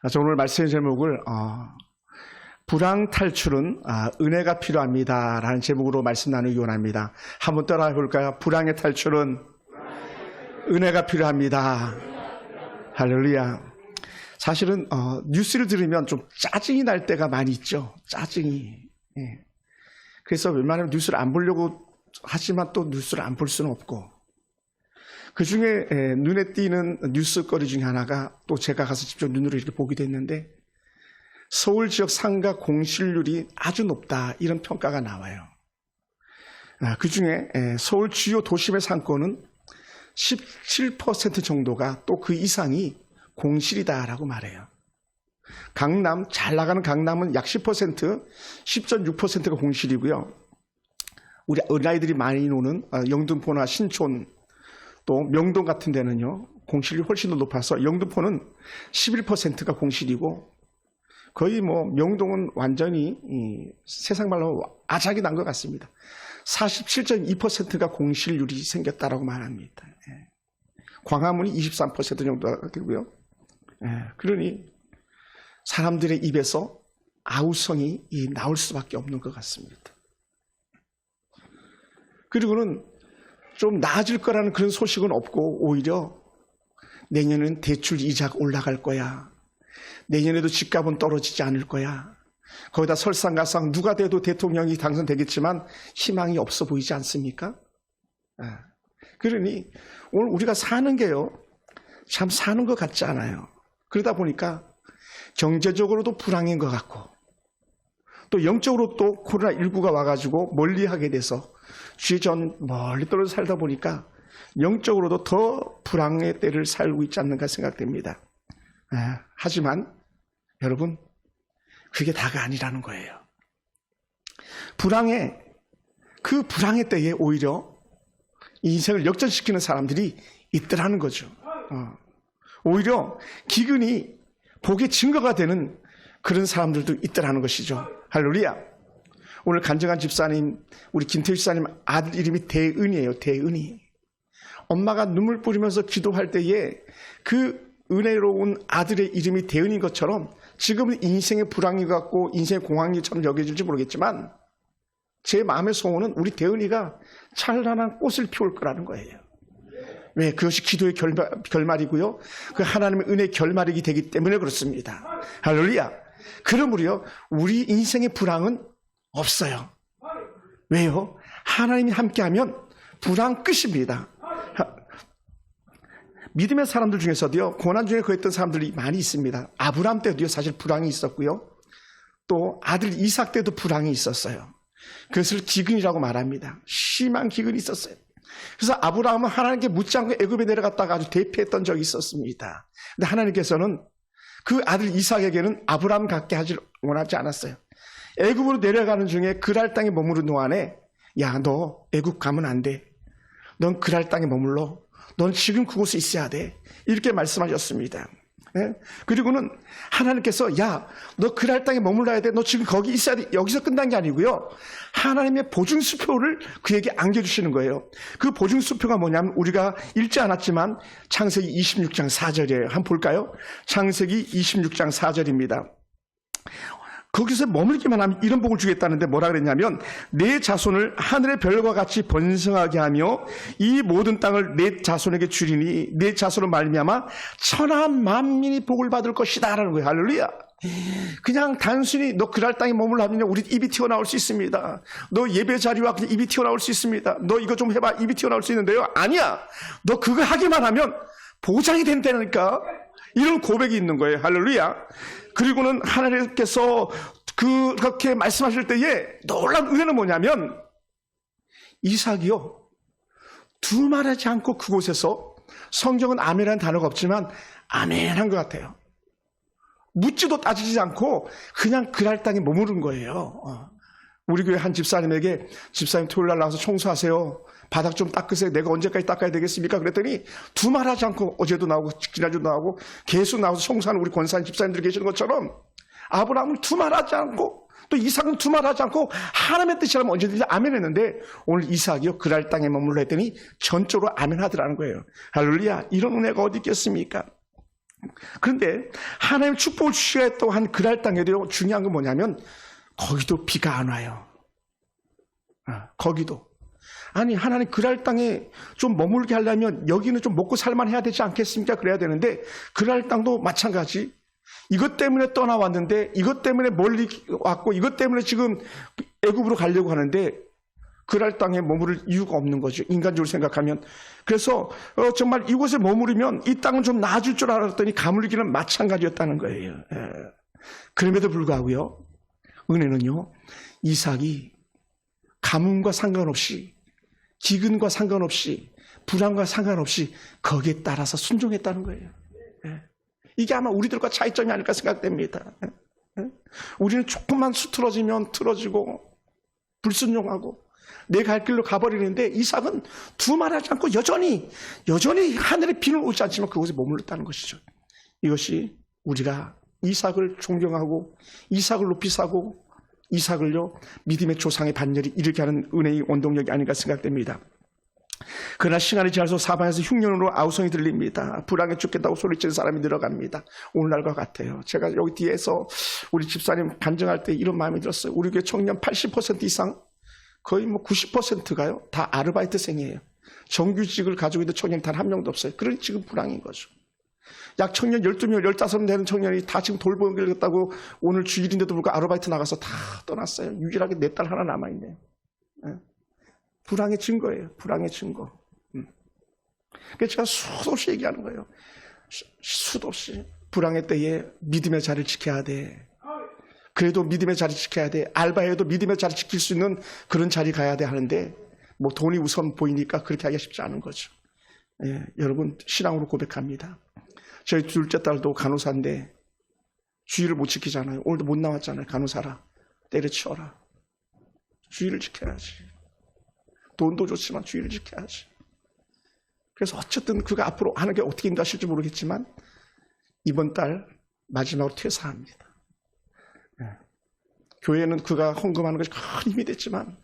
그래서 오늘 말씀의 제목을 불황 탈출은 은혜가 필요합니다 라는 제목으로 말씀 나누기 원합니다. 한번 따라해 볼까요? 불황의 탈출은 은혜가 필요합니다. 할렐루야. 사실은 뉴스를 들으면 좀 짜증이 날 때가 많이 있죠. 짜증이. 예. 그래서 웬만하면 뉴스를 안 보려고 하지만 또 뉴스를 안 볼 수는 없고, 그 중에 눈에 띄는 뉴스거리 중에 하나가, 또 제가 가서 직접 눈으로 이렇게 보기도 했는데, 서울 지역 상가 공실률이 아주 높다, 이런 평가가 나와요. 그 중에 서울 주요 도심의 상권은 17% 정도가, 또 그 이상이 공실이다라고 말해요. 강남, 잘 나가는 강남은 약 10%, 10.6%가 공실이고요. 우리 어린아이들이 많이 노는 영등포나 신촌, 또 명동 같은 데는요, 공실이 훨씬 더 높아서 영등포는 11%가 공실이고, 거의 명동은 완전히 세상 말로 아작이 난 것 같습니다. 47.2%가 공실률이 생겼다라고 말합니다. 광화문이 23% 정도가 되고요. 그러니 사람들의 입에서 아우성이 나올 수밖에 없는 것 같습니다. 그리고는 좀 나아질 거라는 그런 소식은 없고, 오히려 내년은 대출 이자가 올라갈 거야, 내년에도 집값은 떨어지지 않을 거야, 거기다 설상가상 누가 돼도 대통령이 당선되겠지만 희망이 없어 보이지 않습니까? 그러니 오늘 우리가 사는 게요, 참 사는 것 같지 않아요. 그러다 보니까 경제적으로도 불황인 것 같고, 또 영적으로 또 코로나19가 와가지고 멀리하게 돼서 주전 멀리 떨어져 살다 보니까 영적으로도 더 불황의 때를 살고 있지 않는가 생각됩니다. 하지만 여러분, 그게 다가 아니라는 거예요. 그 불황의 때에 오히려 인생을 역전시키는 사람들이 있더라는 거죠. 오히려 기근이 복의 증거가 되는 그런 사람들도 있더라는 것이죠. 할렐루야. 오늘 간증한 집사님, 우리 김태희 집사님 아들 이름이 대은이에요. 대은이. 엄마가 눈물 뿌리면서 기도할 때에 그 은혜로운 아들의 이름이 대은인 것처럼, 지금은 인생의 불황이 같고 인생의 공황리처럼 여겨질지 모르겠지만, 제 마음의 소원은 우리 대은이가 찬란한 꽃을 피울 거라는 거예요. 왜? 그것이 기도의 결말이고요, 그 하나님의 은혜의 결말이기 되기 때문에 그렇습니다. 할렐루야. 그러므로요, 우리 인생의 불황은 없어요. 왜요? 하나님이 함께하면 불황 끝입니다. 믿음의 사람들 중에서도요, 고난 중에 거했던 사람들이 많이 있습니다. 아브라함 때도요, 사실 불황이 있었고요, 또 아들 이삭 때도 불황이 있었어요. 그것을 기근이라고 말합니다. 심한 기근이 있었어요. 그래서 아브라함은 하나님께 묻지 않고 애굽에 내려갔다가 아주 대피했던 적이 있었습니다. 근데 하나님께서는 그 아들 이삭에게는 아브라함 같게 하지 원하지 않았어요. 애굽으로 내려가는 중에 그랄 땅에 머무른 동안에, 야, 너 애굽 가면 안 돼. 넌 그랄 땅에 머물러. 넌 지금 그곳에 있어야 돼. 이렇게 말씀하셨습니다. 그리고는 하나님께서, 야, 너 그랄 땅에 머물러야 돼. 너 지금 거기 있어야 돼. 여기서 끝난 게 아니고요, 하나님의 보증수표를 그에게 안겨주시는 거예요. 그 보증수표가 뭐냐면, 우리가 읽지 않았지만 창세기 26장 4절이에요. 한번 볼까요? 창세기 26장 4절입니다. 거기서 머물기만 하면 이런 복을 주겠다는데 뭐라 그랬냐면, 내 자손을 하늘의 별과 같이 번성하게 하며 이 모든 땅을 내 자손에게 주리니 내 자손을 말미암아 천하 만민이 복을 받을 것이다 라는 거예요. 할렐루야. 그냥 단순히 너 그랄 땅에 머물라면 우리 입이 튀어나올 수 있습니다. 너 예배 자리와 그냥 입이 튀어나올 수 있습니다. 너 이거 좀 해봐, 입이 튀어나올 수 있는데요, 아니야, 너 그거 하기만 하면 보장이 된다니까, 이런 고백이 있는 거예요. 할렐루야. 그리고는 하나님께서 그렇게 말씀하실 때에 놀라운 은혜는 뭐냐면, 이삭이요, 두말하지 않고 그곳에서, 성경은 아멘이라는 단어가 없지만 아멘한 것 같아요. 묻지도 따지지 않고 그냥 그랄 땅에 머무른 거예요. 우리 교회 한 집사님에게, 집사님 토요일 날 나와서 청소하세요, 바닥 좀 닦으세요. 내가 언제까지 닦아야 되겠습니까? 그랬더니 두말하지 않고, 어제도 나오고 지난주도 나오고 계속 나와서 청소하는 우리 권사님 집사님들이 계시는 것처럼, 아브라함은 두말하지 않고, 또 이삭은 두말하지 않고 하나님의 뜻이라면 언제든지 아멘 했는데, 오늘 이삭이요, 그랄 땅에 머물러 했더니 전적으로 아멘 하더라는 거예요. 할렐루야. 이런 은혜가 어디 있겠습니까? 그런데 하나님 축복을 주시겠다고 한 그랄 땅에도 중요한 건 뭐냐면 거기도 비가 안 와요. 거기도. 아니 하나님 그랄 땅에 좀 머물게 하려면 여기는 좀 먹고 살만 해야 되지 않겠습니까? 그래야 되는데 그랄 땅도 마찬가지. 이것 때문에 떠나왔는데 이것 때문에 멀리 왔고 이것 때문에 지금 애굽으로 가려고 하는데 그랄 땅에 머무를 이유가 없는 거죠. 인간적으로 생각하면. 그래서 정말 이곳에 머무르면 이 땅은 좀 나아질 줄 알았더니 가물기는 마찬가지였다는 거예요. 그럼에도 불구하고요. 은혜는요. 이삭이 가뭄과 상관없이 기근과 상관없이 불안과 상관없이 거기에 따라서 순종했다는 거예요. 이게 아마 우리들과 차이점이 아닐까 생각됩니다. 우리는 조금만 수틀어지면 틀어지고 불순종하고 내 갈 길로 가버리는데 이삭은 두말하지 않고 여전히 하늘의 비는 오지 않지만 그곳에 머물렀다는 것이죠. 이것이 우리가 이삭을 존경하고 이삭을 높이 사고 이삭을요 믿음의 조상의 반열이 이르게 하는 은혜의 원동력이 아닌가 생각됩니다. 그러나 시간이 지나서 사방에서 흉년으로 아우성이 들립니다. 불황에 죽겠다고 소리치는 사람이 늘어갑니다. 오늘날과 같아요. 제가 여기 뒤에서 우리 집사님 간증할 때 이런 마음이 들었어요. 우리 교회 청년 80% 이상 거의 90%가요 다 아르바이트생이에요. 정규직을 가지고 있는 청년이 단 한 명도 없어요. 그러니 지금 불황인 거죠. 약 청년 12명, 15명 되는 청년이 다 지금 돌보겠다고 오늘 주일인데도 불구하고 아르바이트 나가서 다 떠났어요. 유일하게 내 딸 하나 남아있네요. 불황의 증거예요. 불황의 증거. 그래서 제가 수도 없이 얘기하는 거예요. 수도 없이. 불황의 때에 믿음의 자리를 지켜야 돼. 그래도 믿음의 자리 지켜야 돼. 알바해도 믿음의 자리 지킬 수 있는 그런 자리 가야 돼 하는데 뭐 돈이 우선 보이니까 그렇게 하기가 쉽지 않은 거죠. 여러분 신앙으로 고백합니다. 저희 둘째 딸도 간호사인데 주의를 못 지키잖아요. 오늘도 못 나왔잖아요. 간호사라. 때려치워라. 주의를 지켜야지. 돈도 좋지만 주의를 지켜야지. 그래서 어쨌든 그가 앞으로 하는 게 어떻게 인도하실지 모르겠지만 이번 달 마지막으로 퇴사합니다. 교회는 그가 헌금하는 것이 큰 힘이 됐지만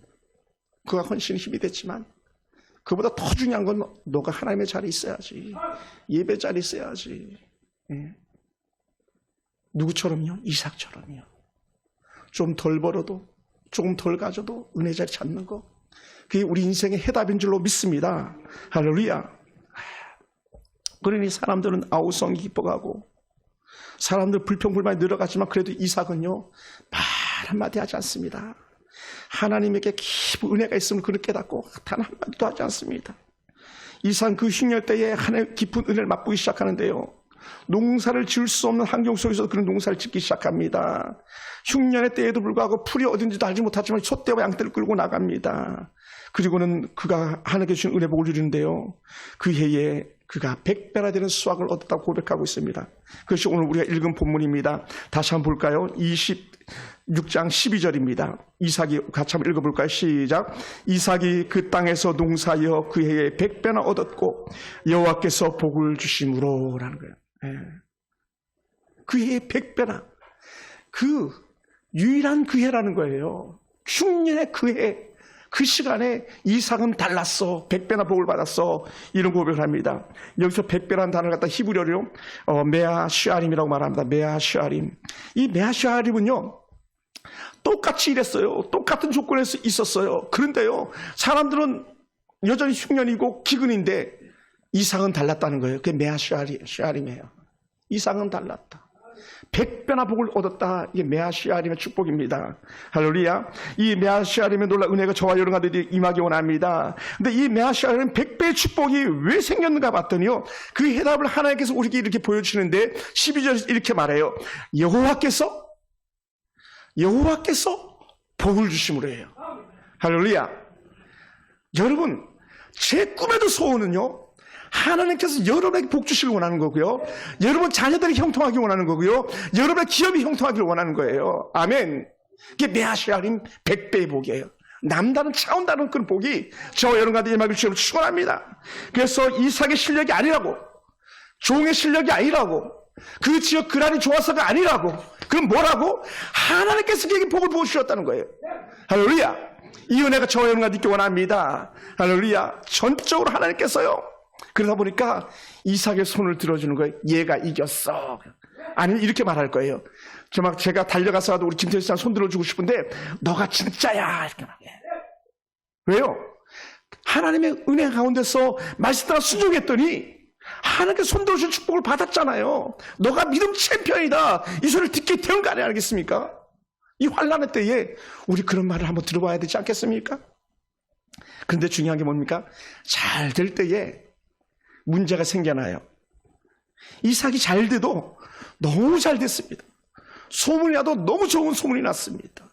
그가 헌신이 힘이 됐지만 그보다 더 중요한 건 너가 하나님의 자리에 있어야지. 예배 자리에 있어야지. 누구처럼요? 이삭처럼요. 좀 덜 벌어도 조금 덜 가져도 은혜 자리 찾는 거. 그게 우리 인생의 해답인 줄로 믿습니다. 할렐루야. 그러니 사람들은 아우성이 기뻐가고 사람들 불평불만이 늘어가지만 그래도 이삭은요 말 한마디 하지 않습니다. 하나님에게 깊은 은혜가 있음을 그를 깨닫고 단 한마디도 하지 않습니다. 이삭은 그 흉년 때에 하나님의 깊은 은혜를 맛보기 시작하는데요. 농사를 지을 수 없는 환경 속에서 그런 농사를 짓기 시작합니다. 흉년의 때에도 불구하고 풀이 어딘지도 알지 못하지만 소떼와 양떼를 끌고 나갑니다. 그리고는 그가 하나님께 주신 은혜 복을 누리는데요. 그 해에 그가 100배나 되는 수확을 얻었다고 고백하고 있습니다. 그것이 오늘 우리가 읽은 본문입니다. 다시 한번 볼까요? 26장 12절입니다. 이삭이 같이 한번 읽어볼까요? 시작. 이삭이 그 땅에서 농사하여 그 해에 100배나 얻었고 여호와께서 복을 주심으로 라는 거예요. 그 해에 100배나. 그 유일한 그 해라는 거예요. 흉년의 그 해. 그 시간에 이삭은 달랐어. 100배나 복을 받았어. 이런 고백을 합니다. 여기서 100배라는 단어를 갖다 히브리어로 메아시아림이라고 말합니다. 메아시아림. 이 메아시아림은요. 똑같이 일했어요. 똑같은 조건에서 있었어요. 그런데요. 사람들은 여전히 흉년이고 기근인데 이삭은 달랐다는 거예요. 그게 메아시아림이에요. 이삭은 달랐다. 100배나 복을 얻었다. 이게 메아시아림의 축복입니다. 할렐루야. 이 메아시아림의 놀라운 은혜가 저와 여러분들이 임하기 원합니다. 근데 이 메아시아림 100배의 축복이 왜 생겼는가 봤더니요. 그 해답을 하나님께서 우리에게 이렇게 보여주시는데 12절에서 이렇게 말해요. 여호와께서 복을 주심으로 해요. 할렐루야. 여러분, 제 꿈에도 소원은요. 하나님께서 여러분에게 복 주시길 원하는 거고요. 여러분 자녀들이 형통하기 원하는 거고요. 여러분의 기업이 형통하기를 원하는 거예요. 아멘. 이게 메아시아림 100배의 복이에요. 남다른 차원다른 그런 복이 저와 여러분한테 임하길 주시기를 축원합니다. 그래서 이삭의 실력이 아니라고, 종의 실력이 아니라고, 그 지역 그란이 좋아서가 아니라고, 그럼 뭐라고? 하나님께서 그에게 복을 부어주셨다는 거예요. 할렐루야. 이 은혜가 저와 여러분한테 있기 원합니다. 할렐루야. 전적으로 하나님께서요. 그러다 보니까 이삭의 손을 들어주는 거예요. 얘가 이겼어. 아니면 이렇게 말할 거예요. 제가 달려가서라도 우리 김태희 씨랑 손 들어주고 싶은데 너가 진짜야. 이렇게 말해. 왜요? 하나님의 은혜 가운데서 말씀 따라 순종했더니 하나님께 손 들어주신 축복을 받았잖아요. 너가 믿음 챔피언이다. 이 소리를 듣게 된 거 아니겠습니까? 이 환난의 때에 우리 그런 말을 한번 들어봐야 되지 않겠습니까? 그런데 중요한 게 뭡니까? 잘 될 때에 문제가 생겨나요. 이삭이 잘 돼도 너무 잘 됐습니다. 소문이 나도 너무 좋은 소문이 났습니다.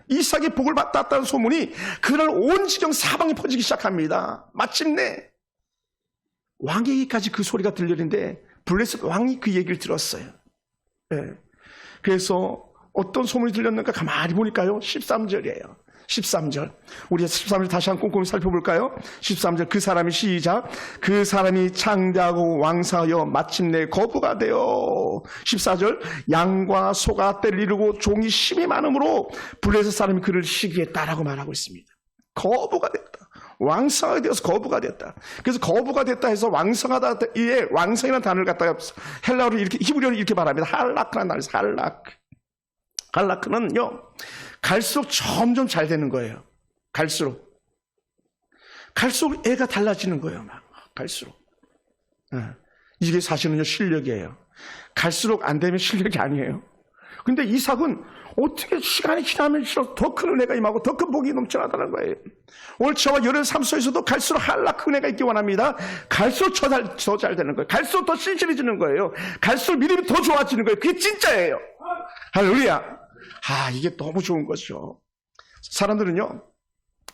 이삭이 복을 받았다는 소문이 그날 온 지경 사방에 퍼지기 시작합니다. 마침내 왕에게까지 그 소리가 들리는데 블레셋 왕이 그 얘기를 들었어요. 네. 그래서 어떤 소문이 들렸는가 가만히 보니까요. 13절이에요. 13절. 우리 13절 다시 한번 꼼꼼히 살펴볼까요? 13절. 그 사람이 시작. 그 사람이 창대하고 왕성하여 마침내 거부가 되어. 14절. 양과 소가 떼를 이루고 종이 심이 많으므로 블레셋 사람이 그를 시기했다라고 말하고 있습니다. 거부가 됐다. 왕성하게 되어서 거부가 됐다. 그래서 거부가 됐다 해서 왕성하다, 이에 왕성이라는 단어를 갖다가 헬라어로 이렇게, 히브리어로 이렇게 말합니다. 할라크라는 단어에서 할라크. 할라크는요, 갈수록 점점 잘 되는 거예요. 갈수록 애가 달라지는 거예요. 막 갈수록. 이게 사실은요 실력이에요. 갈수록 안 되면 실력이 아니에요. 근데 이삭은 어떻게 시간이 지나면서 더 큰 은혜가 임하고 더 큰 복이 넘쳐나다는 거예요. 오늘 저와 여러분 삶 속에서도 갈수록 할라크 은혜가 있기 원합니다. 갈수록 더 잘 되는 거예요. 갈수록 더 신실해지는 거예요. 갈수록 믿음이 더 좋아지는 거예요. 그게 진짜예요. 할렐루야. 이게 너무 좋은 거죠. 사람들은요,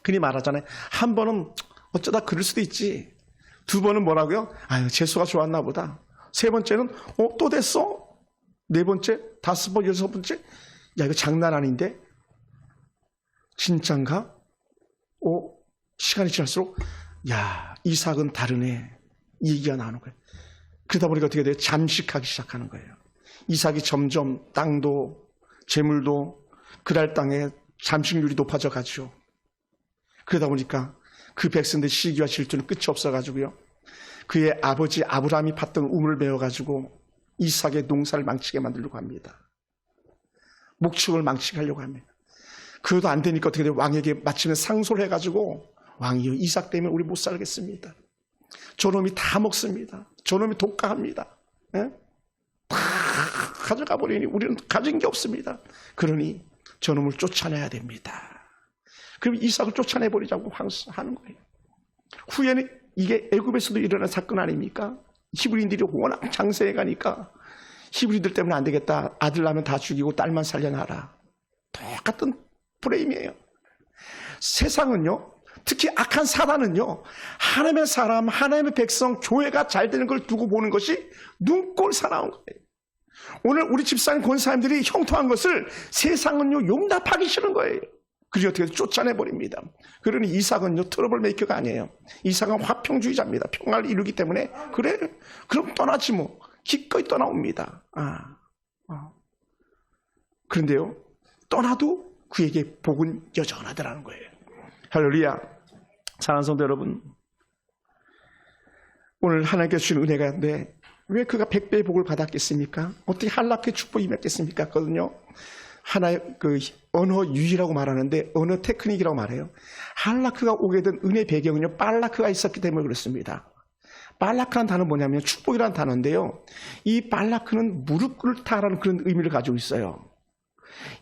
흔히 말하잖아요. 한 번은 어쩌다 그럴 수도 있지. 두 번은 뭐라고요? 재수가 좋았나 보다. 세 번째는, 또 됐어? 네 번째, 다섯 번, 여섯 번째? 야, 이거 장난 아닌데? 진짠가? 시간이 지날수록, 야, 이삭은 다르네. 이 얘기가 나오는 거예요. 그러다 보니까 어떻게 돼요? 잠식하기 시작하는 거예요. 이삭이 점점 땅도 재물도 그랄 땅에 잠식률이 높아져 가죠. 그러다 보니까 그 백성들 시기와 질투는 끝이 없어가지고요. 그의 아버지 아브라함이 팠던 우물을 베어가지고 이삭의 농사를 망치게 만들려고 합니다. 목축을 망치게 하려고 합니다. 그래도 안 되니까 어떻게 돼요? 왕에게 마침내 상소를 해가지고 왕이요, 이삭 때문에 우리 못 살겠습니다. 저놈이 다 먹습니다. 저놈이 독가합니다. 예? 다 가져가 버리니 우리는 가진 게 없습니다. 그러니 저놈을 쫓아내야 됩니다. 그럼 이삭을 쫓아내버리자고 하는 거예요. 후에는 이게 애굽에서도 일어난 사건 아닙니까? 히브리인들이 워낙 장세해 가니까 히브리들 때문에 안 되겠다. 아들 낳으면 다 죽이고 딸만 살려놔라. 똑같은 프레임이에요. 세상은요, 특히 악한 사단은요, 하나님의 사람, 하나님의 백성, 교회가 잘 되는 걸 두고 보는 것이 눈꼴 사나운 거예요. 오늘 우리 집사님, 권사님들이 형통한 것을 세상은요, 용납하기 싫은 거예요. 그리고 어떻게 쫓아내버립니다. 그러니 이삭은요, 트러블 메이커가 아니에요. 이삭은 화평주의자입니다. 평화를 이루기 때문에, 그래, 그럼 떠나지 뭐. 기꺼이 떠나옵니다. 그런데요, 떠나도 그에게 복은 여전하더라는 거예요. 할렐루야. 사랑하는 성도 여러분, 오늘 하나님께서 주신 은혜가 있는데 왜 그가 100배의 복을 받았겠습니까? 어떻게 한락의 축복이 맺겠습니까? 거든요. 하나의 그 언어 유희라고 말하는데 언어 테크닉이라고 말해요. 할라크가 오게 된 은혜 배경은요, 빨라크가 있었기 때문에 그렇습니다. 빨라크라는 단어는 뭐냐면 축복이라는 단어인데요. 이 빨라크는 무릎 꿇다라는 그런 의미를 가지고 있어요.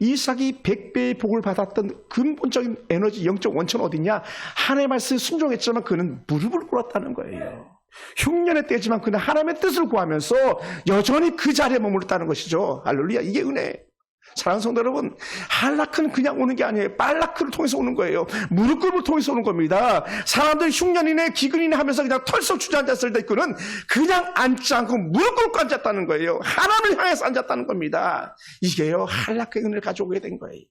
이삭이 100배의 복을 받았던 근본적인 에너지, 영적 원천은 어디냐? 하나님의 말씀에 순종했지만 그는 무릎을 꿇었다는 거예요. 흉년의 때지만 그는 하나님의 뜻을 구하면서 여전히 그 자리에 머물렀다는 것이죠. 할렐루야. 이게 은혜. 사랑하는 성도 여러분, 할라크는 그냥 오는 게 아니에요. 빨라크를 통해서 오는 거예요. 무릎 꿇음을 통해서 오는 겁니다. 사람들이 흉년이네 기근이네 하면서 그냥 털썩 주저앉았을 때 그는 그냥 앉지 않고 무릎 꿇고 앉았다는 거예요. 하나님을 향해서 앉았다는 겁니다. 이게요, 할라크의 은혜를 가져오게 된 거예요.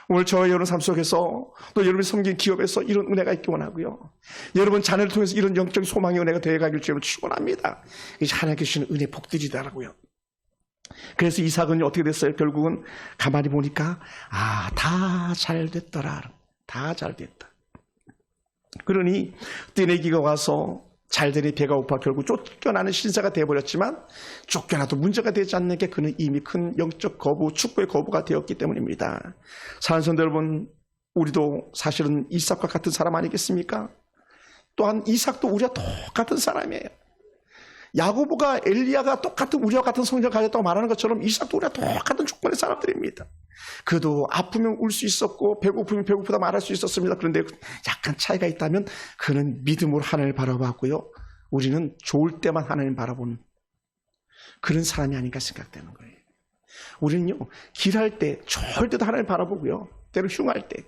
오늘 저와 여러분 삶 속에서 또 여러분이 섬긴 기업에서 이런 은혜가 있기 원하고요. 여러분 자녀를 통해서 이런 영적인 소망의 은혜가 되어가길 주님을 축원합니다. 이게 하나님께 주시는 은혜 복들이더라고요. 그래서 이삭은 어떻게 됐어요? 결국은 가만히 보니까 다 잘 됐더라. 다 잘 됐다. 그러니 떼내기가 와서 잘되니 배가 고파 결국 쫓겨나는 신사가 되어버렸지만 쫓겨나도 문제가 되지 않는 게 그는 이미 큰 영적 거부, 축복의 거부가 되었기 때문입니다. 사랑하는 성도 여러분, 우리도 사실은 이삭과 같은 사람 아니겠습니까? 또한 이삭도 우리와 똑같은 사람이에요. 야고보가 엘리야가 똑같은 우리와 같은 성장을 가졌다고 말하는 것처럼 이삭도 우리와 똑같은 조건의 사람들입니다. 그도 아프면 울 수 있었고 배고프면 배고프다 말할 수 있었습니다. 그런데 약간 차이가 있다면 그는 믿음으로 하나님을 바라봤고요. 우리는 좋을 때만 하나님을 바라보는 그런 사람이 아닌가 생각되는 거예요. 우리는요, 길할 때 좋을 때도 하나님을 바라보고요. 때로 흉할 때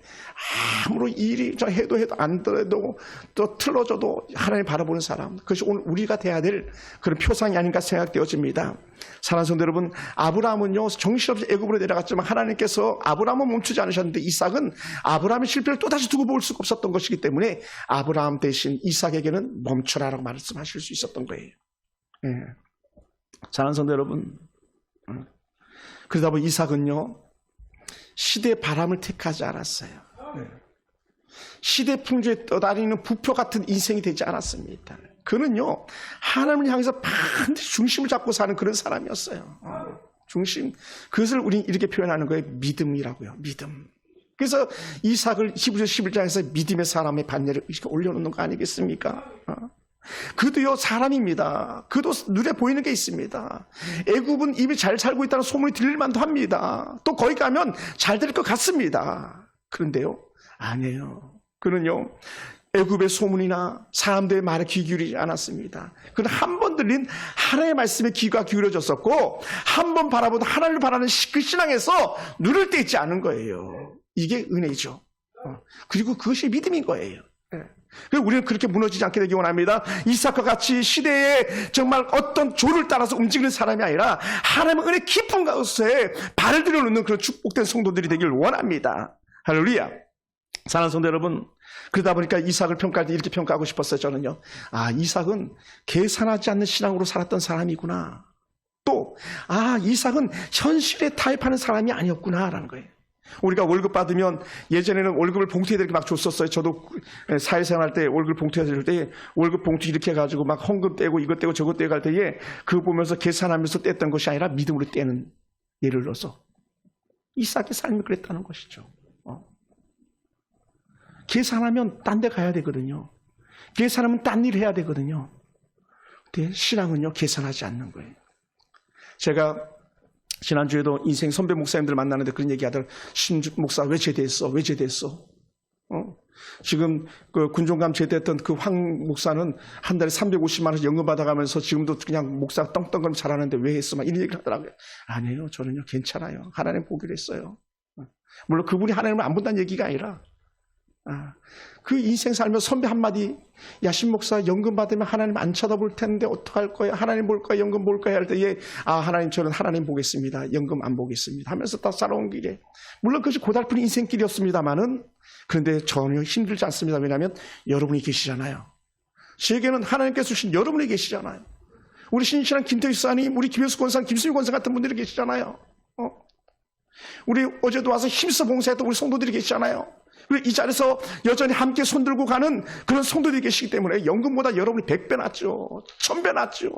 아무런 일이 해도 안 돼도 또 틀어져도 하나님 바라보는 사람, 그것이 오늘 우리가 돼야 될 그런 표상이 아닌가 생각되어집니다. 사랑하는 성도 여러분, 아브라함은요 정신없이 애굽으로 내려갔지만 하나님께서 아브라함은 멈추지 않으셨는데 이삭은 아브라함의 실패를 또다시 두고 볼 수가 없었던 것이기 때문에 아브라함 대신 이삭에게는 멈춰라라고 말씀하실 수 있었던 거예요. 예. 사랑하는 성도 여러분, 그러다 보니 이삭은요 시대의 바람을 택하지 않았어요. 시대 풍조에 떠다니는 부표 같은 인생이 되지 않았습니다. 그는요 하나님을 향해서 반드시 중심을 잡고 사는 그런 사람이었어요. 중심, 그것을 우리는 이렇게 표현하는 거예요. 믿음이라고요. 믿음. 그래서 이삭을 히브리서 11장에서 믿음의 사람의 반열에 올려놓는 거 아니겠습니까? 그도요 사람입니다. 그도 눈에 보이는 게 있습니다. 애굽은 이미 잘 살고 있다는 소문이 들릴 만도 합니다. 또 거기 가면 잘 될 것 같습니다. 그런데요 아니에요. 그는요 애굽의 소문이나 사람들의 말에 귀 기울이지 않았습니다. 그는 한 번 들린 하나님의 말씀에 귀가 기울여졌었고 한 번 바라보던 하나님을 바라는 그 신앙에서 눈을 떼지 않은 거예요. 이게 은혜죠. 그리고 그것이 믿음인 거예요. 그리고 우리는 그렇게 무너지지 않게 되기 원합니다. 이삭과 같이 시대에 정말 어떤 조를 따라서 움직이는 사람이 아니라 하나님의 은혜 깊은 가운데 발을 들여놓는 그런 축복된 성도들이 되길 원합니다. 할렐루야. 사랑하는 성도 여러분, 그러다 보니까 이삭을 평가할 때 이렇게 평가하고 싶었어요. 저는요, 이삭은 계산하지 않는 신앙으로 살았던 사람이구나. 또 이삭은 현실에 타협하는 사람이 아니었구나라는 거예요. 우리가 월급 받으면 예전에는 월급을 봉투에 이렇게 막 줬었어요. 저도 사회생활 때 월급 봉투에 줄 때 월급 봉투 이렇게 해가지고 막 헌금 떼고 이것 떼고 저것 떼고 할 때에 그거 보면서 계산하면서 뗐던 것이 아니라 믿음으로 떼는 예를 들어서 이삭의 삶이 그랬다는 것이죠. 계산하면 딴 데 가야 되거든요. 계산하면 딴 일 해야 되거든요. 근데 신앙은요 계산하지 않는 거예요. 제가 지난주에도 인생 선배 목사님들 만나는데 그런 얘기 하더라고요. 신주 목사 왜 제대했어? 왜 제대했어? 지금 그 군종감 제대했던 그 황 목사는 한 달에 350만 원씩 연금 받아가면서 지금도 그냥 목사 떵떵거리면 잘하는데 왜 했어? 막 이런 얘기를 하더라고요. 아니에요. 저는요 괜찮아요. 하나님 보기로 했어요. 물론 그분이 하나님을 안 본다는 얘기가 아니라 그 인생 살면서 선배 한마디, 야 신목사 연금 받으면 하나님 안 쳐다볼 텐데 어떡할 거야? 하나님 볼 거야? 연금 볼 거야? 할 때에 하나님 저는 하나님 보겠습니다. 연금 안 보겠습니다. 하면서 다 살아온 길에 물론 그것이 고달픈 인생길이었습니다만은 그런데 전혀 힘들지 않습니다. 왜냐하면 여러분이 계시잖아요. 제게는 하나님께서 주신 여러분이 계시잖아요. 우리 신실한 김태희 사님, 우리 김효수 권사, 김수미 권사 같은 분들이 계시잖아요. 우리 어제도 와서 힘써 봉사했던 우리 성도들이 계시잖아요. 그리고 이 자리에서 여전히 함께 손들고 가는 그런 성도들이 계시기 때문에 연금보다 여러분이 100배 낫죠. 1000배 낫죠.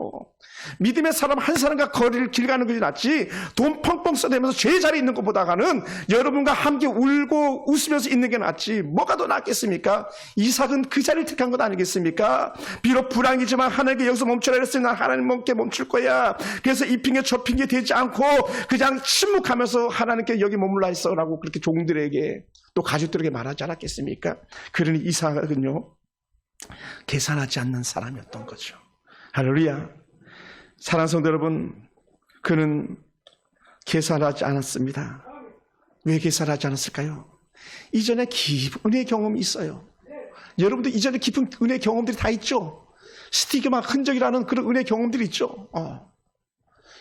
믿음의 사람 한 사람과 거리를 길 가는 것이 낫지 돈 펑펑 써대면서 죄 자리에 있는 것보다는 여러분과 함께 울고 웃으면서 있는 게 낫지 뭐가 더 낫겠습니까? 이삭은 그 자리를 택한 것 아니겠습니까? 비록 불황이지만 하나님께 여기서 멈춰라 그랬으니 난 하나님께 멈출 거야. 그래서 이 핑계 저 핑계 대지 않고 그냥 침묵하면서 하나님께 여기 머물러 있어라고 그렇게 종들에게 또 가족들에게 말하지 않았겠습니까? 그러니 이삭은요 계산하지 않는 사람이었던 거죠. 할렐루야. 사랑하는 성도 여러분, 그는 계산하지 않았습니다. 왜 계산하지 않았을까요? 이전에 깊은 은혜의 경험이 있어요. 여러분도 이전에 깊은 은혜의 경험들이 다 있죠. 스티그마 흔적이라는 그런 은혜의 경험들이 있죠.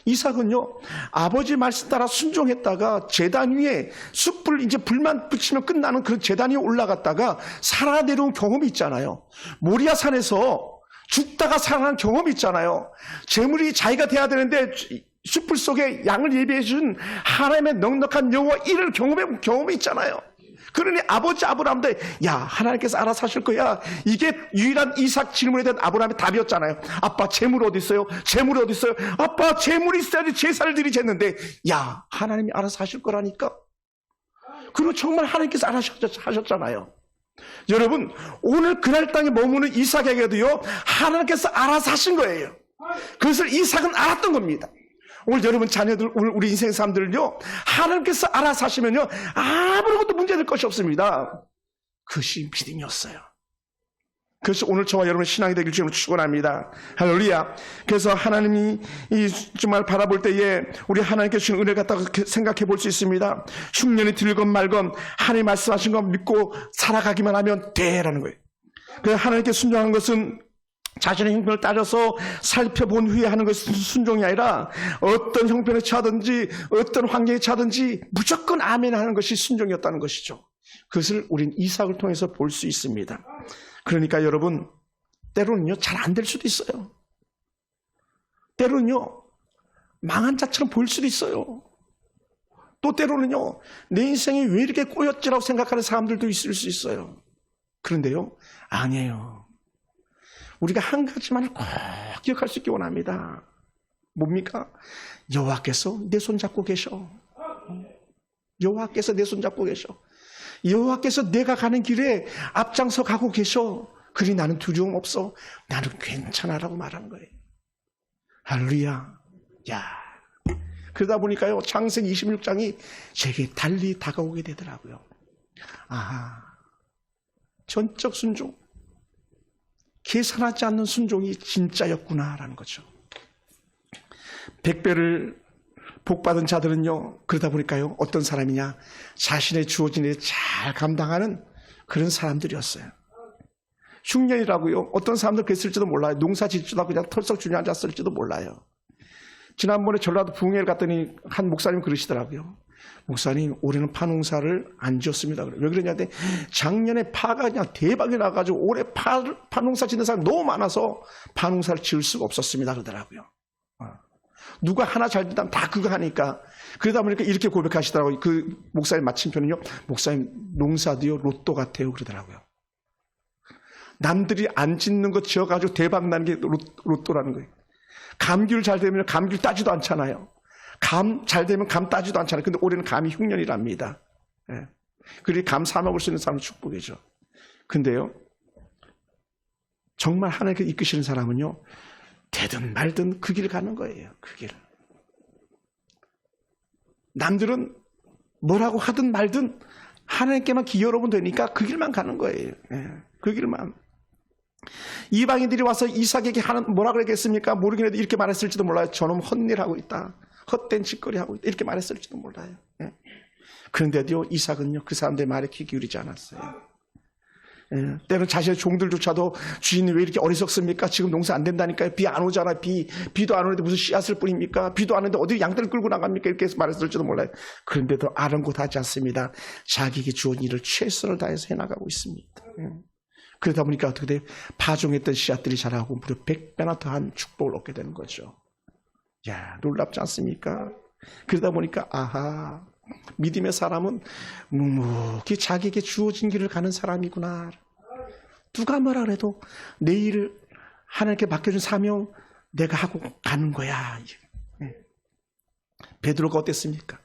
이삭은요 아버지 말씀 따라 순종했다가 제단 위에 숯불 이제 불만 붙이면 끝나는 그런 제단 위에 올라갔다가 살아내려온 경험이 있잖아요. 모리아 산에서 죽다가 살아난 경험이 있잖아요. 재물이 자기가 돼야 되는데 숯불 속에 양을 예비해 준 하나님의 넉넉한 여호와 이를 경험이 있잖아요. 그러니 아버지 아브라함도 야 하나님께서 알아서 하실 거야. 이게 유일한 이삭 질문에 대한 아브라함의 답이었잖아요. 아빠 재물 어디 있어요? 재물이 어디 있어요? 아빠 재물이 있어야지 제사를 드리지 했는데 야 하나님이 알아서 하실 거라니까. 그리고 정말 하나님께서 알아서 하셨잖아요. 여러분 오늘 그날 땅에 머무는 이삭에게도요 하나님께서 알아서 하신 거예요. 그것을 이삭은 알았던 겁니다. 오늘 여러분 자녀들, 오늘 우리 인생 사람들요 하나님께서 알아서 하시면요 아무것도 문제될 것이 없습니다. 그것이 믿음이었어요. 그래서 오늘 저와 여러분의 신앙이 되길 주님으로 축원합니다. 할렐루야. 그래서 하나님이 이 정말 바라볼 때에 우리 하나님께 주신 은혜를 갖다가 생각해 볼 수 있습니다. 흉년이 들건 말건 하나님 말씀하신 거 믿고 살아가기만 하면 돼라는 거예요. 그래서 하나님께 순종하는 것은 자신의 형편을 따져서 살펴본 후에 하는 것이 순종이 아니라 어떤 형편에 처하든지 어떤 환경에 처하든지 무조건 아멘 하는 것이 순종이었다는 것이죠. 그것을 우린 이삭을 통해서 볼 수 있습니다. 그러니까 여러분 때로는요 잘 안 될 수도 있어요. 때로는요 망한 자처럼 보일 수도 있어요. 또 때로는요 내 인생이 왜 이렇게 꼬였지라고 생각하는 사람들도 있을 수 있어요. 그런데요 아니에요. 우리가 한 가지만을 꼭 기억할 수 있기 원합니다. 뭡니까? 여호와께서 내 손 잡고 계셔. 여호와께서 내 손 잡고 계셔. 여호와께서 내가 가는 길에 앞장서 가고 계셔. 그리 나는 두려움 없어. 나는 괜찮아라고 말하는 거예요. 할렐루야. 야. 그러다 보니까요 창세기 26장이 제게 달리 다가오게 되더라고요. 아하. 전적 순종. 계산하지 않는 순종이 진짜였구나라는 거죠. 100배를 복받은 자들은요 그러다 보니까요 어떤 사람이냐 자신의 주어진 일을 잘 감당하는 그런 사람들이었어요. 흉년이라고요 어떤 사람들 그랬을지도 몰라요. 농사 짓지도 그냥 털썩 주저앉았을지도 몰라요. 지난번에 전라도 부흥회를 갔더니 한 목사님 그러시더라고요. 목사님 올해는 파농사를 안 지었습니다. 왜 그러냐는데 작년에 파가 그냥 대박이 나가지고 올해 파농사 짓는 사람이 너무 많아서 파농사를 지을 수가 없었습니다 그러더라고요. 누가 하나 잘 된다면 다 그거 하니까. 그러다 보니까 이렇게 고백하시더라고요. 그 목사님 마침표는요 목사님 농사도요 로또 같아요 그러더라고요. 남들이 안 짓는 거 지어가지고 대박 나는 게 로또라는 거예요. 감귤 잘 되면 감귤 따지도 않잖아요. 감 잘 되면 감 따지도 않잖아요. 근데 올해는 감이 흉년이랍니다. 예. 그리고 감 사 먹을 수 있는 사람은 축복이죠. 근데요 정말 하나님께 이끄시는 사람은요 되든 말든 그 길 가는 거예요. 그 길. 남들은 뭐라고 하든 말든 하나님께만 귀 열어보면 되니까 그 길만 가는 거예요. 예. 그 길만. 이방인들이 와서 이삭에게 뭐라 그랬겠습니까? 모르긴 해도 이렇게 말했을지도 몰라요. 저놈 헛일하고 있다. 헛된 짓거리 하고 있다. 이렇게 말했을지도 몰라요. 예. 그런데도 이삭은요 그 사람들의 말에 귀 기울이지 않았어요. 예. 때로는 자신의 종들조차도 주인이 왜 이렇게 어리석습니까? 지금 농사 안 된다니까요. 비 안 오잖아. 비도 안 오는데 무슨 씨앗을 뿌립니까? 비도 안 오는데 어디 양떼를 끌고 나갑니까? 이렇게 말했을지도 몰라요. 그런데도 아랑곳하지 않습니다. 자기에게 주어진 일을 최선을 다해서 해나가고 있습니다. 예. 그러다 보니까 어떻게 돼요? 파종했던 씨앗들이 자라고 무려 100배나 더한 축복을 얻게 되는 거죠. 야, 놀랍지 않습니까? 그러다 보니까 아하, 믿음의 사람은 묵묵히 자기에게 주어진 길을 가는 사람이구나. 누가 뭐라 그래도 내 일을 하나님께 맡겨준 사명 내가 하고 가는 거야. 베드로가 어땠습니까?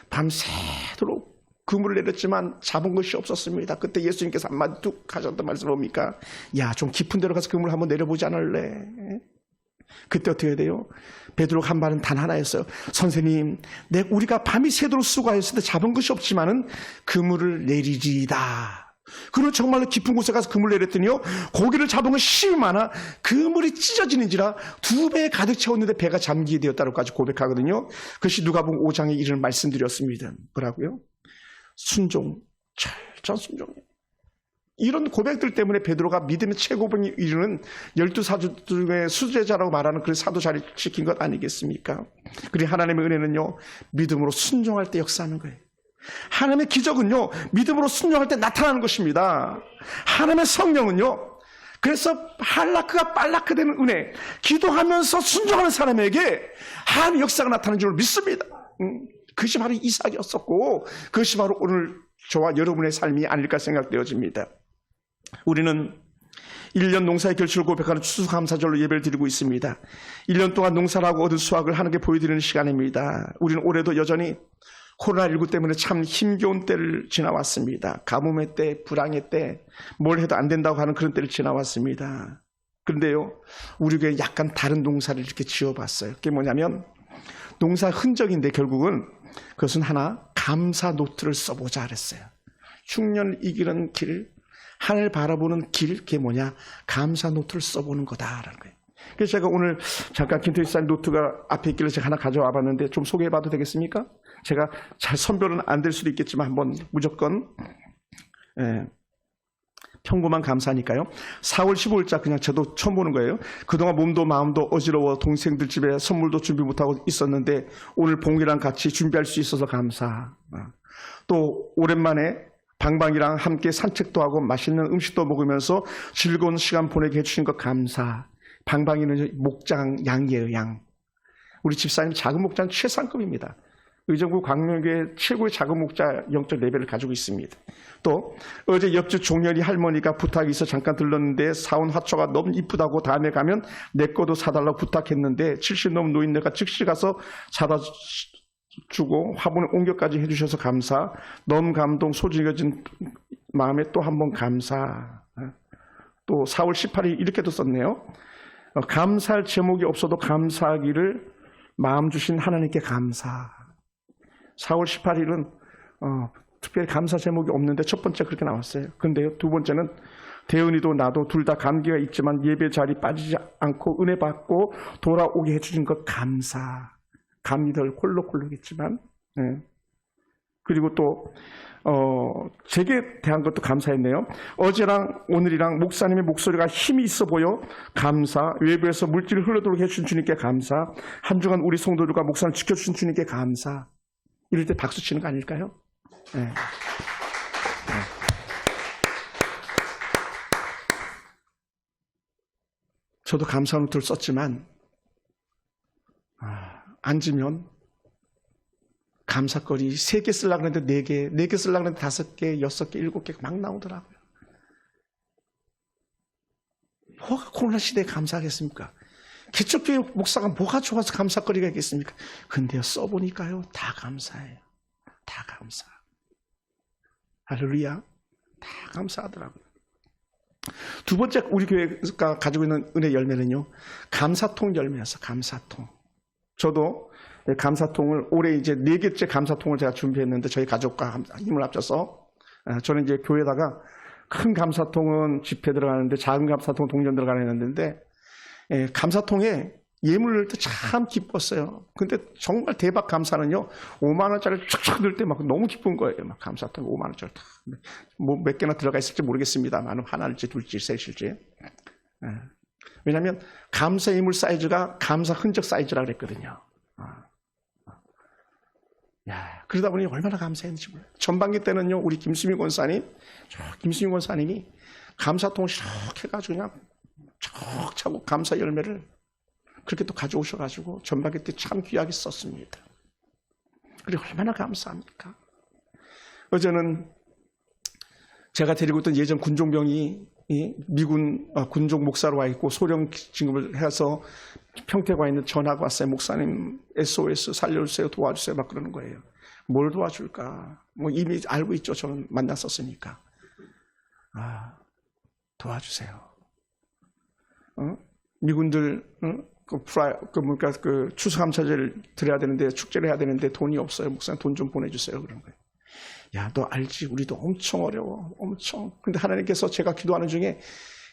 밤새도록 그물을 내렸지만 잡은 것이 없었습니다. 그때 예수님께서 한마디 뚝 하셨던 말씀 뭡니까? 야, 좀 깊은 데로 가서 그물 한번 내려보지 않을래? 그때 어떻게 해야 돼요? 베드로가 한 말은 단 하나였어요. 선생님, 우리가 밤이 새도록 수고하였을 때 잡은 것이 없지만은 그물을 내리리이다. 그리고 정말로 깊은 곳에 가서 그물 내렸더니요, 고기를 잡은 건 힘이 많아 그물이 찢어지는지라 2배 가득 채웠는데 배가 잠기게 되었다고까지 고백하거든요. 그것이 누가복음 5장에 이르는 말씀드렸습니다. 뭐라고요? 순종, 철저한 순종이에요. 이런 고백들 때문에 베드로가 믿음의 최고봉에 이르는 12사도 중에 수제자라고 말하는 그런 사도 자리 시킨 것 아니겠습니까? 그리고 하나님의 은혜는요, 믿음으로 순종할 때 역사하는 거예요. 하나님의 기적은요, 믿음으로 순종할 때 나타나는 것입니다. 하나님의 성령은요, 그래서 할라크가 빨라크 되는 은혜, 기도하면서 순종하는 사람에게 하나님의 역사가 나타나는 줄 믿습니다. 그것이 바로 이삭이었었고 그것이 바로 오늘 저와 여러분의 삶이 아닐까 생각되어집니다. 우리는 1년 농사의 결실을 고백하는 추수감사절로 예배를 드리고 있습니다. 1년 동안 농사를 하고 얻은 수확을 하나님께 보여드리는 시간입니다. 우리는 올해도 여전히 코로나19 때문에 참 힘겨운 때를 지나왔습니다. 가뭄의 때, 불황의 때, 뭘 해도 안 된다고 하는 그런 때를 지나왔습니다. 그런데요, 우리 교회 약간 다른 농사를 이렇게 지어봤어요. 그게 뭐냐면 농사 흔적인데 결국은 그것은 하나 감사 노트를 써보자 그랬어요. 흉년을 이기는 길, 하늘 바라보는 길, 그게 뭐냐? 감사 노트를 써보는 거다라는 거예요. 그래서 제가 오늘 잠깐 김태희 쌀 노트가 앞에 있길래 제가 하나 가져와 봤는데 좀 소개해봐도 되겠습니까? 제가 잘 선별은 안 될 수도 있겠지만 한번 무조건 평범한 감사니까요. 4월 15일자 그냥 저도 처음 보는 거예요. 그동안 몸도 마음도 어지러워 동생들 집에 선물도 준비 못하고 있었는데 오늘 봉이랑 같이 준비할 수 있어서 감사. 또 오랜만에 방방이랑 함께 산책도 하고 맛있는 음식도 먹으면서 즐거운 시간 보내게 해주신 것 감사. 방방이는 목장 양이에요, 양. 우리 집사님 작은 목장 최상급입니다. 의정부 광명교회 최고의 작은 목자 영적 레벨을 가지고 있습니다. 또 어제 옆집 종렬이 할머니가 부탁이 있어 잠깐 들렀는데 사온 화초가 너무 이쁘다고 다음에 가면 내 거도 사달라고 부탁했는데 70 넘은 노인네가 즉시 가서 사다 주고 화분을 옮겨까지 해주셔서 감사. 너무 감동 소중해진 마음에 또 한 번 감사. 또 4월 18일 이렇게도 썼네요. 감사할 제목이 없어도 감사하기를 마음 주신 하나님께 감사. 4월 18일은 특별히 감사 제목이 없는데 첫 번째 그렇게 나왔어요. 근데요, 두 번째는 대은이도 나도 둘 다 감기가 있지만 예배 자리 빠지지 않고 은혜 받고 돌아오게 해주신 것 감사. 감이들 콜록콜록했지만 그리고 또 제게 대한 것도 감사했네요. 어제랑 오늘이랑 목사님의 목소리가 힘이 있어 보여 감사. 외부에서 물질을 흘러들어오게 해주신 주님께 감사. 한 주간 우리 성도들과 목사님 지켜주신 주님께 감사. 이럴 때 박수 치는 거 아닐까요? 네. 저도 감사 노트를 썼지만 앉으면 감사거리 3개 쓰려고 했는데 4개, 4개 쓰려고 했는데 5개, 6개, 7개 막 나오더라고요. 뭐가 코로나 시대에 감사하겠습니까? 개척교회 목사가 뭐가 좋아서 감사거리가 있겠습니까? 근데요, 써보니까요, 다 감사해요. 다 감사. 할렐루야. 다 감사하더라고요. 두 번째 우리 교회가 가지고 있는 은혜 열매는요, 감사통 열매였어, 감사통. 저도 감사통을 올해 이제 4개째 감사통을 제가 준비했는데 저희 가족과 힘을 합쳐서 저는 이제 교회에다가 큰 감사통은 집회 들어가는데 작은 감사통은 동전 들어가는 했는데 감사통에 예물 넣을 때 참 기뻤어요. 근데 정말 대박 감사는요, 5만 원짜리를 쫙쫙 넣을 때 막 너무 기쁜 거예요. 막 감사통에 5만 원짜리 다. 뭐 몇 개나 들어가 있을지 모르겠습니다만 하나일지 둘지 셋일지. 왜냐하면 감사 예물 사이즈가 감사 흔적 사이즈라 그랬거든요. 야, 그러다 보니 얼마나 감사했는지 몰라요. 전반기 때는요, 우리 김수미 권사님이 감사통을 쫙 해가지고 그냥 쫙 차고 감사 열매를 그렇게 또 가져오셔가지고 전반기 때 참 귀하게 썼습니다. 그리고 얼마나 감사합니까? 어제는 제가 데리고 있던 예전 군종병이 미군 군종 목사로 와 있고 소령 진급을 해서 평택 와 있는 전화가 왔어요. 목사님 SOS 살려주세요, 도와주세요 막 그러는 거예요. 뭘 도와줄까? 뭐 이미 알고 있죠. 저는 만났었으니까. 도와주세요. 미군들 그 추수감사제를 드려야 되는데 축제를 해야 되는데 돈이 없어요. 목사님 돈 좀 보내주세요. 그런 거예요. 야, 너 알지? 우리도 엄청 어려워. 엄청. 근데 하나님께서 제가 기도하는 중에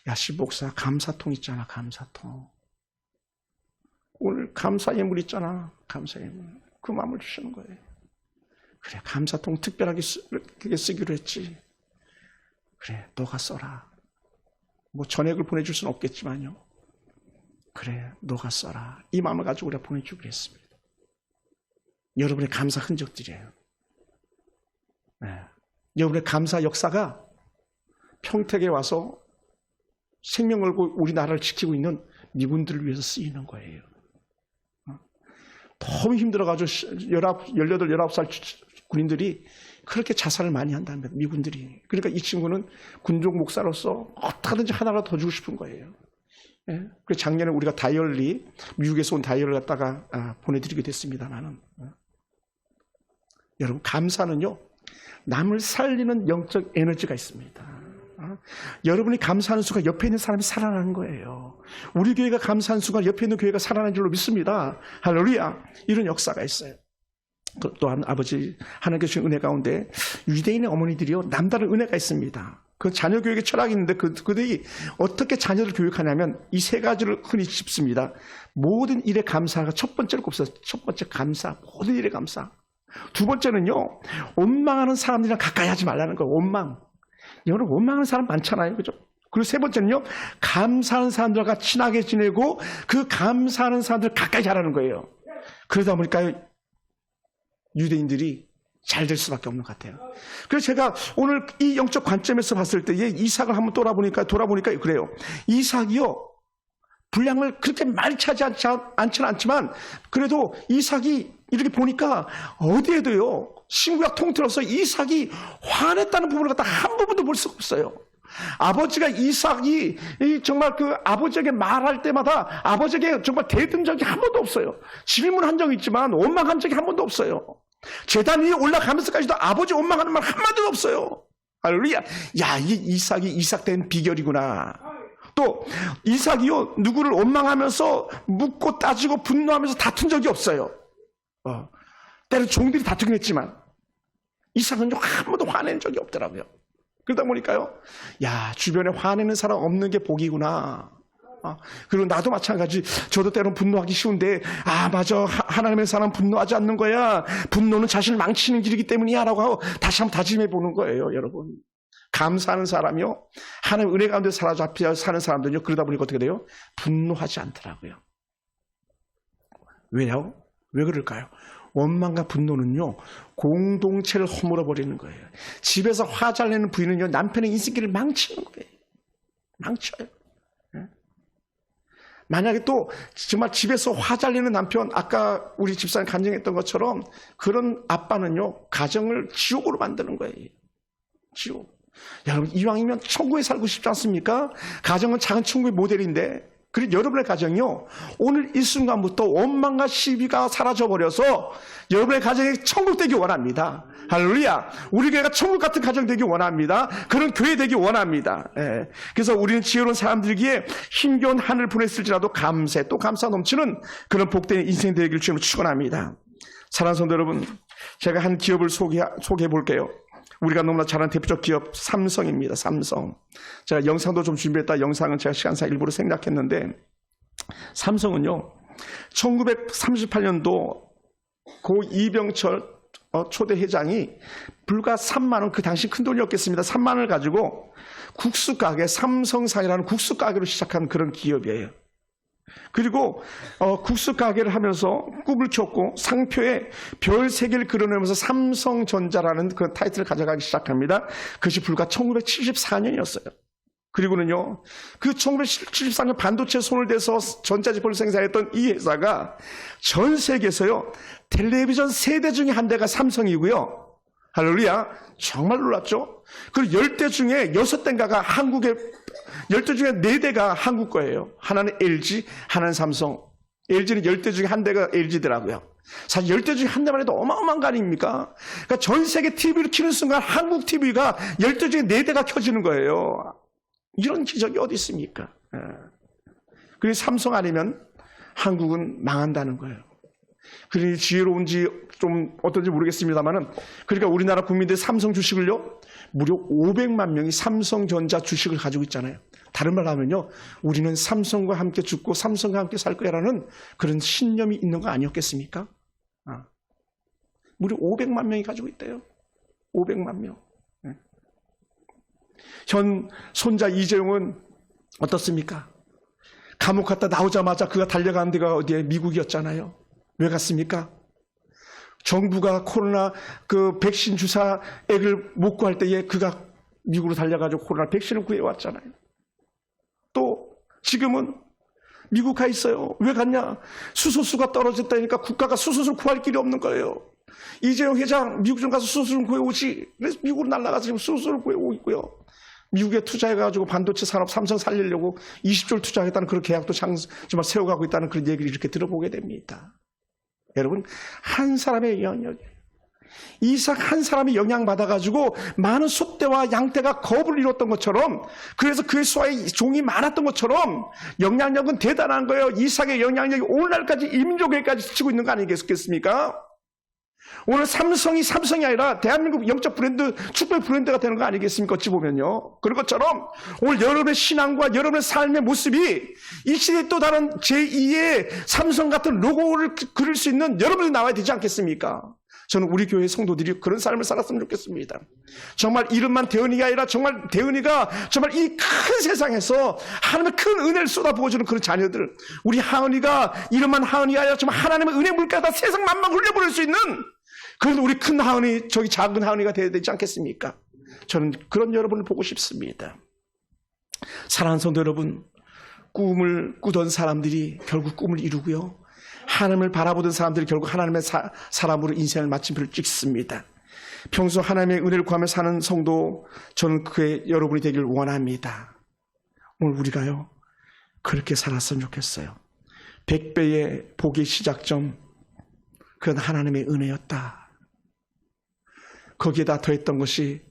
야, 목사 감사통 있잖아. 감사통. 오늘 감사 예물 있잖아. 감사 예물. 그 마음을 주시는 거예요. 그래, 감사통 특별하게 쓰기로 했지. 그래, 너가 써라. 뭐 전액을 보내줄 수는 없겠지만요. 그래, 너가 써라. 이 마음을 가지고 우리가 보내주기로 했습니다. 여러분의 감사 흔적들이에요. 네. 여러분의 감사 역사가 평택에 와서 생명 걸고 우리나라를 지키고 있는 미군들을 위해서 쓰이는 거예요. 너무 힘들어가지고 18, 19살 군인들이 그렇게 자살을 많이 한답니다. 미군들이. 그러니까 이 친구는 군종 목사로서 어떻게든지 하나라도 더 주고 싶은 거예요. 예? 그래서 작년에 우리가 다이얼리, 미국에서 온 다이얼을 갖다가 보내드리게 됐습니다만은. 여러분, 감사는요, 남을 살리는 영적 에너지가 있습니다. 여러분이 감사하는 순간 옆에 있는 사람이 살아나는 거예요. 우리 교회가 감사하는 순간 옆에 있는 교회가 살아나는 줄로 믿습니다. 할렐루야. 이런 역사가 있어요. 또한 아버지 하나님께 주신 은혜 가운데 유대인의 어머니들이요, 남다른 은혜가 있습니다. 그 자녀 교육의 철학이 있는데 그들이 어떻게 자녀를 교육하냐면 이 세 가지를 흔히 짚습니다. 모든 일에 감사가 첫 번째로 꼽어서 첫 번째 감사, 모든 일에 감사. 두 번째는요, 원망하는 사람들이랑 가까이 하지 말라는 거예요. 원망. 여러분, 원망하는 사람 많잖아요. 그죠? 그리고 세 번째는요, 감사하는 사람들과 친하게 지내고 그 감사하는 사람들 가까이 하라는 거예요. 그러다 보니까 유대인들이 잘 될 수밖에 없는 것 같아요. 그래서 제가 오늘 이 영적 관점에서 봤을 때 이삭을 한번 돌아보니까 그래요. 이삭이요, 분량을 그렇게 많이 차지하지 않지는 않지만 그래도 이삭이 이렇게 보니까 어디에도요, 신구약 통틀어서 이삭이 화냈다는 부분을 갖다 한 부분도 볼 수가 없어요. 아버지가 이삭이 정말 그 아버지에게 말할 때마다 아버지에게 정말 대든 적이 한 번도 없어요. 질문한 적이 있지만 원망한 적이 한 번도 없어요. 제단 위에 올라가면서까지도 아버지 원망하는 말 한마디도 없어요. 할렐루야. 야, 이게 이삭이 이삭된 비결이구나. 또 이삭이요, 누구를 원망하면서 묻고 따지고 분노하면서 다툰 적이 없어요. 때로 종들이 다투긴 했지만 이삭은요, 한 번도 화낸 적이 없더라고요. 그러다 보니까요, 야, 주변에 화내는 사람 없는 게 복이구나. 그리고 나도 마찬가지. 저도 때로는 분노하기 쉬운데, 맞아, 하나님의 사람 분노하지 않는 거야. 분노는 자신을 망치는 길이기 때문이야 라고 하고 다시 한번 다짐해 보는 거예요. 여러분, 감사하는 사람이요, 하나님의 은혜 가운데 사로잡혀 사는 사람들은요, 그러다 보니까 어떻게 돼요? 분노하지 않더라고요. 왜요? 왜 그럴까요? 원망과 분노는요, 공동체를 허물어 버리는 거예요. 집에서 화 잘 내는 부인은요, 남편의 인생길을 망치는 거예요. 망쳐요. 만약에 또 정말 집에서 화 잘 내는 남편, 아까 우리 집사님 간증했던 것처럼 그런 아빠는요, 가정을 지옥으로 만드는 거예요. 지옥. 여러분, 이왕이면 천국에 살고 싶지 않습니까? 가정은 작은 천국의 모델인데, 그리고 여러분의 가정이요, 오늘 이 순간부터 원망과 시비가 사라져버려서 여러분의 가정이 천국 되기 원합니다. 할렐루야. 우리 교회가 천국 같은 가정 되기 원합니다. 그런 교회 되기 원합니다. 예. 그래서 우리는 지혜로운 사람들에게 힘겨운 하늘 보냈을지라도 감사에 또 감사 넘치는 그런 복된 인생 되기를 주님으로 축원합니다. 사랑하는 성도 여러분, 제가 한 기업을 소개해 볼게요. 우리가 너무나 잘 아는 대표적 기업 삼성입니다. 삼성. 제가 영상도 좀 준비했다. 영상은 제가 시간상 일부러 생략했는데, 삼성은요, 1938년도 고 이병철 초대 회장이 불과 3만 원, 그 당시 큰 돈이었겠습니다. 3만 원을 가지고 국수 가게, 삼성상이라는 국수 가게로 시작한 그런 기업이에요. 그리고 국수 가게를 하면서 꿈을 켰고 상표에 별 3개를 그려내면서 삼성전자라는 그 타이틀을 가져가기 시작합니다. 그것이 불과 1974년이었어요. 그리고는요, 그 1974년 반도체에 손을 대서 전자제품을 생산했던 이 회사가 전 세계에서요, 텔레비전 세대 중에 한 대가 삼성이고요. 할렐루야. 정말 놀랐죠? 그리고 10대 중에 6대인가가 한국의, 10대 중에 4대가 한국 거예요. 하나는 LG, 하나는 삼성. LG는 10대 중에 한 대가 LG더라고요. 사실 10대 중에 한 대만 해도 어마어마한 거 아닙니까? 그러니까 전 세계 TV를 켜는 순간 한국 TV가 10대 중에 4대가 켜지는 거예요. 이런 기적이 어디 있습니까? 그리고 삼성 아니면 한국은 망한다는 거예요. 그러니 지혜로운지 좀 어떤지 모르겠습니다만은, 그러니까 우리나라 국민들 삼성 주식을요, 무려 500만 명이 삼성전자 주식을 가지고 있잖아요. 다른 말로 하면요, 우리는 삼성과 함께 죽고 삼성과 함께 살 거야라는 그런 신념이 있는 거 아니었겠습니까? 무려 500만 명이 가지고 있대요. 500만 명. 현 손자 이재용은 어떻습니까? 감옥 갔다 나오자마자 그가 달려간 데가 어디에? 미국이었잖아요. 왜 갔습니까? 정부가 코로나 그 백신 주사액을 못 구할 때에 그가 미국으로 달려가지고 코로나 백신을 구해왔잖아요. 또 지금은 미국 가 있어요. 왜 갔냐? 수소수가 떨어졌다니까 국가가 수소수를 구할 길이 없는 거예요. 이재용 회장 미국 좀 가서 수소를 구해오지. 그래서 미국으로 날아가서 지금 수소를 구해오고 있고요. 미국에 투자해가지고 반도체 산업 삼성 살리려고 20조를 투자하겠다는 그런 계약도 정말 세워가고 있다는 그런 얘기를 이렇게 들어보게 됩니다. 여러분, 한 사람의 영향력, 이삭 한 사람이 영향받아가지고 많은 소떼와 양떼가 거부를 이뤘던 것처럼, 그래서 그의 수하에 종이 많았던 것처럼 영향력은 대단한 거예요. 이삭의 영향력이 오늘날까지 인민족에까지 스치고 있는 거 아니겠습니까? 오늘 삼성이 아니라 대한민국 영적 브랜드, 축구의 브랜드가 되는 거 아니겠습니까? 어찌 보면요. 그런 것처럼 오늘 여러분의 신앙과 여러분의 삶의 모습이 이 시대에 또 다른 제2의 삼성 같은 로고를 그릴 수 있는 여러분이 나와야 되지 않겠습니까? 저는 우리 교회 성도들이 그런 삶을 살았으면 좋겠습니다. 정말 이름만 대은이가 아니라 정말 대은이가 정말 이 큰 세상에서 하나님의 큰 은혜를 쏟아부어주는 그런 자녀들, 우리 하은이가 이름만 하은이가 아니라 정말 하나님의 은혜 물가에다 세상 만만 흘려보낼 수 있는 그런 우리 큰 하은이, 저기 작은 하은이가 되어야 되지 않겠습니까? 저는 그런 여러분을 보고 싶습니다. 사랑하는 성도 여러분, 꿈을 꾸던 사람들이 결국 꿈을 이루고요, 하나님을 바라보던 사람들이 결국 하나님의 사람으로 인생을 마침표를 찍습니다. 평소 하나님의 은혜를 구하며 사는 성도, 저는 그의 여러분이 되기를 원합니다. 오늘 우리가요, 그렇게 살았으면 좋겠어요. 100배의 복의 시작점, 그건 하나님의 은혜였다. 거기에다 더했던 것이,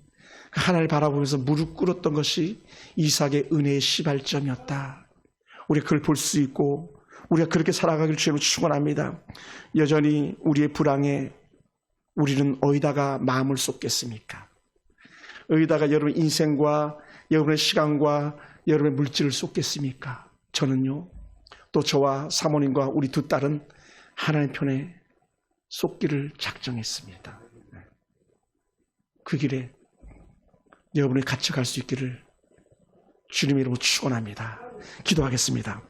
하나님을 바라보면서 무릎 꿇었던 것이 이삭의 은혜의 시발점이었다. 우리가 그걸 볼 수 있고 우리가 그렇게 살아가길 주님으로 축원합니다. 여전히 우리의 불황에 우리는 어디다가 마음을 쏟겠습니까? 어디다가 여러분의 인생과 여러분의 시간과 여러분의 물질을 쏟겠습니까? 저는요, 또 저와 사모님과 우리 두 딸은 하나님 편에 쏟기를 작정했습니다. 그 길에 여러분이 같이 갈 수 있기를 주님의 이름으로 축원합니다. 기도하겠습니다.